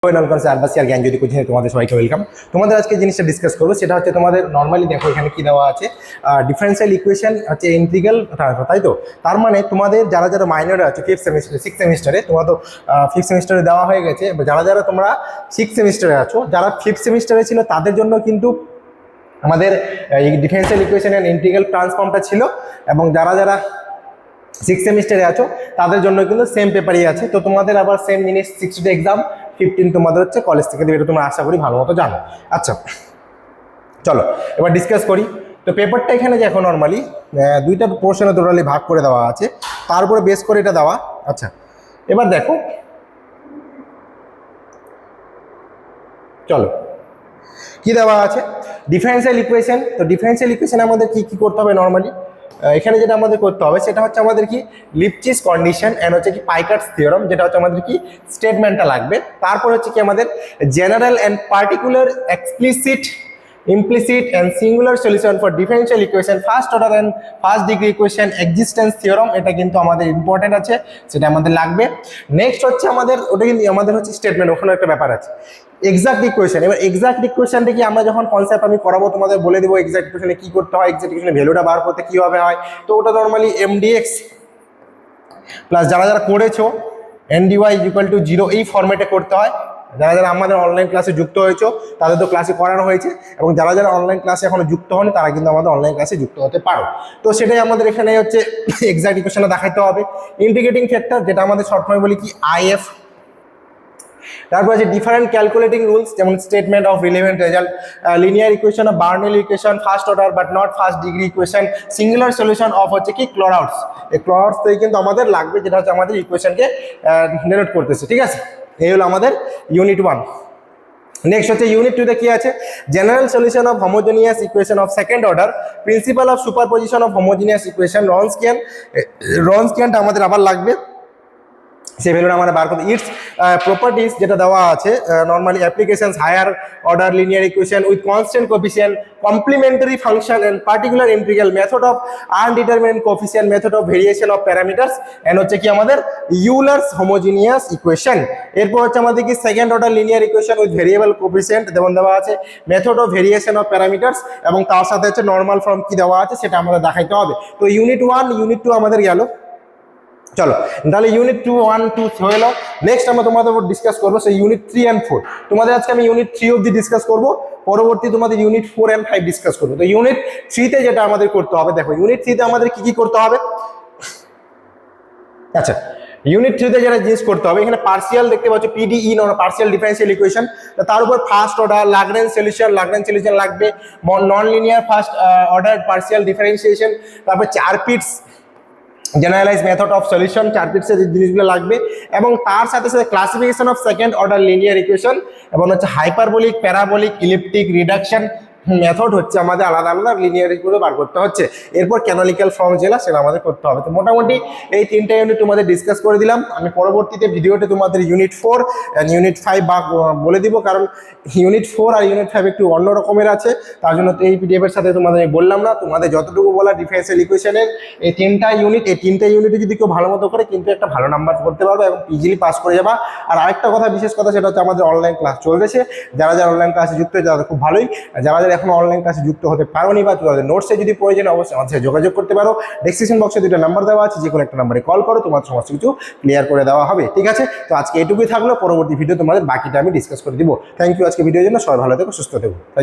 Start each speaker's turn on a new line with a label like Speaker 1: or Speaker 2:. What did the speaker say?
Speaker 1: আর জ্ঞান যদি কোচিং তোমাদের সবাইকে ওয়েলকাম। তোমাদের আজকে জিনিসটা ডিসকাস করবো সেটা হচ্ছে তোমাদের নর্মালি দেখো এখানে কি দেওয়া আছে, ডিফারেন্সিয়াল ইকুয়েশন হচ্ছে ইন্টিগ্রাল ট্রান্সফার, তাই তো? তার মানে তোমাদের যারা যারা মাইনরে আছে ফিফথ সেমিস্টারে সিক্স সেমিস্টারে, তোমরা তো ফিফথ সেমিস্টারে দেওয়া হয়ে গেছে, যারা যারা তোমরা সিক্স সেমিস্টারে আছো, যারা ফিফথ সেমিস্টারে ছিল তাদের জন্য কিন্তু আমাদের এই ডিফারেন্সিয়াল ইকুয়েশন অ্যান্ড ইন্টিগ্রাল ট্রান্সফর্মটা ছিল, এবং যারা যারা সিক্স সেমিস্টারে আছো তাদের জন্য কিন্তু সেম পেপারই আছে। তো তোমাদের আবার সেম জিনিস 60 এক্সাম 15 তোমাদের হচ্ছে কলেজ থেকে দেবে, এটা তোমরা আশা করি ভালো মতো জানো। আচ্ছা চলো এবার ডিসকাস করি। তো পেপারটা এখানে দেখো নর্মালি দুইটা পোর্শনে টোটালি ভাগ করে দেওয়া আছে, তার উপরে বেস করে এটা দেওয়া। আচ্ছা এবার দেখো, চলো কি দেওয়া আছে, ডিফারেন্সিয়াল ইকুয়েশন। তো ডিফারেন্সিয়াল ইকুয়েশনে আমাদের কি কি করতে হবে নর্মালি, এখানে যেটা আমাদের করতে হবে সেটা হচ্ছে আমাদের কি লিপচিস কন্ডিশন এন্ড হচ্ছে কি পাইকার্স থিওরাম, যেটা হচ্ছে আমাদের কি স্টেটমেন্টটা লাগবে। তারপর হচ্ছে কি আমাদের general and particular explicit implicit and singular solution for differential equation first order and first degree equation existence theorem, এটা কিন্তু আমাদের ইম্পর্টেন্ট আছে, সেটা আমাদের লাগবে। নেক্সট হচ্ছে আমাদের ওটা কিন্তু আমাদের হচ্ছে স্টেটমেন্ট, ওখানে একটা ব্যাপার আছে এক্সাক্ট ইকুয়েশন। এবার এক্সাক্ট ইকুয়েশনটা কি আমরা যখন কনসেপ্ট আমি করাবো তোমাদের বলে দেবো এক্সাক্ট ইকুয়েশনে কি করতে হয়, এক্সাক্ট ইকুয়েশনের ভ্যালুটা বার করতে কিভাবে হয়। তো ওটা নর্মালি এমডিএক্স প্লাস যারা যারা করেছো এনডিওয়াই ইকুয়াল টু 0 এই ফরম্যাটে করতে হয়। যারা যারা আমাদের অনলাইন ক্লাসে যুক্ত হয়েছো তাদের তো ক্লাসে করানো হয়েছে, এবং যারা যারা অনলাইন ক্লাসে এখনো যুক্ত হন তারা কিন্তু আমাদের অনলাইন ক্লাসে যুক্ত হতে পারো। তো সেটাই আমাদের এখানে হচ্ছে এক্সাক্ট ইকুয়েশনটা দেখাইতে হবে। ইন্টিগ্রেটিং ফ্যাক্টর যেটা আমাদের শর্ট ফর্মে বলি কি আইএফ। তারপর আছে ডিফারেন্ট ক্যালকুলেটিং রুলস, যেমন statement of relevant result, linear equation of Bernoulli equation, first order but not first degree equation, singular solution of হচ্ছে কি ক্লোরাউডস। এই ক্লোরাউডস থেকে কিন্তু আমাদের লাগবে, যেটা হচ্ছে আমাদের ইকুয়েশনকে ডিনোট করতেছে, ঠিক আছে? এই হলো আমাদের ইউনিট 1। নেক্সট হচ্ছে ইউনিট 2 তে কি আছে, general solution of homogeneous equation of second order, principal of superposition of homogeneous equation, রনস্কিয়ানটা আমাদের আবার লাগবে, সেই ভ্যালুটা আমরা বার করতে। ইটস প্রপার্টিজ যেটা দেওয়া আছে normally applications higher order linear equation with constant coefficient, complementary function and particular integral, method of undetermined coefficient, method of variation of parameters, and হচ্ছে কি আমাদের ইউলারস হোমোজিনিয়াস ইকুয়েশন। এরপর হচ্ছে আমাদের কি second order linear equation with variable coefficient যেমন দেওয়া আছে, method of variation of parameters, এবং তার সাথে হচ্ছে নর্মাল ফর্ম কি দেওয়া আছে সেটা আমাদের দেখাইতে হবে। তো ইউনিট 1 ইউনিট 2 আমাদের গেল। চলো তাহলে ইউনিট 2 1 2 হলো। নেক্সট আমরা তোমাদের উপর ডিসকাস করবো সেই ইউনিট 3 and 4। তোমাদের আজকে আমি ইউনিট 3 অবধি ডিসকাস করবো, পরবর্তী তোমাদের ইউনিট 4 and 5 ডিসকাস করবো। তো ইউনিট 3 তে যেটা আমাদের করতে হবে, দেখো ইউনিট 3 তে আমাদের কি কি করতে হবে। আচ্ছা ইউনিট 3 তে যেটা জিনিস করতে হবে, এখানে পার্সিয়াল দেখতে পাচ্ছ পিডিই পার্সিয়াল ডিফারেন্সিয়াল ইকুয়েশন, তার উপর ফার্স্ট অর্ডার ল্যাগ্রেঞ্জ সলিউশন লাগবে, non linear first order partial differentiation, তারপর 4 পিটস জেনারেলাইজ মেথড অফ সলিউশন, 4 পিটসের জিনিসগুলো লাগবে, এবং তার সাথে সাথে classification of second order linear equation, এবং হচ্ছে হাইপারবোলিক প্যারাবোলিক ইলিপ্টিক রিডাকশন মেথড হচ্ছে আমাদের আলাদা আলাদা লিনিয়ার করে বার করতে হচ্ছে। এরপর ক্যানোনিক্যাল ফর্ম যেটা সেটা আমাদের করতে হবে। তো মোটামুটি এই 3টা ইউনিট তোমাদের ডিসকাস করে দিলাম। আমি পরবর্তীতে ভিডিওতে তোমাদের ইউনিট 4 অ্যান্ড ইউনিট 5 বলে দিব, কারণ ইউনিট 4 আর ইউনিট 5 একটু অন্য রকমের আছে, তার জন্য তো এই পিডিএফ এর সাথে তোমাদের আমি বললাম না। তোমাদের যতটুকু বলা ডিফারেন্সিয়াল ইকুয়েশনের এই 3টা ইউনিট, এই 3টা ইউনিটে যদি কেউ ভালো মতো করে কিন্তু একটা ভালো নাম্বার করতে পারবে এবং ইজিলি পাস করে যাবা। আর আরেকটা কথা, বিশেষ কথা, সেটা হচ্ছে আমাদের অনলাইন ক্লাস চলতেছে। যারা যারা অনলাইন ক্লাসে যুক্ত হয়েছে তাদের খুব ভালোই, যারা যারা এখন অনলাইন ক্লাসে যুক্ত হতে পারোনি বা তোমাদের নোটসে যদি প্রয়োজন অবশ্যই আমাদের সাথে যোগাযোগ করতে পারো। ডেসক্রিপশন বক্সে 2টা নাম্বার দেওয়া আছে, যে কোনো একটা নাম্বারে কল করো, তোমার সমস্ত কিছু ক্লিয়ার করে দেওয়া হবে, ঠিক আছে? তো আজকে এটুকুই থাকলো, পরবর্তী ভিডিও তোমাদের বাকিটা আমি ডিসকাস করে দিব। থ্যাংক ইউ আজকে ভিডিওর জন্য। সবাই ভালো থেকো, সুস্থ থেকো। Thank you.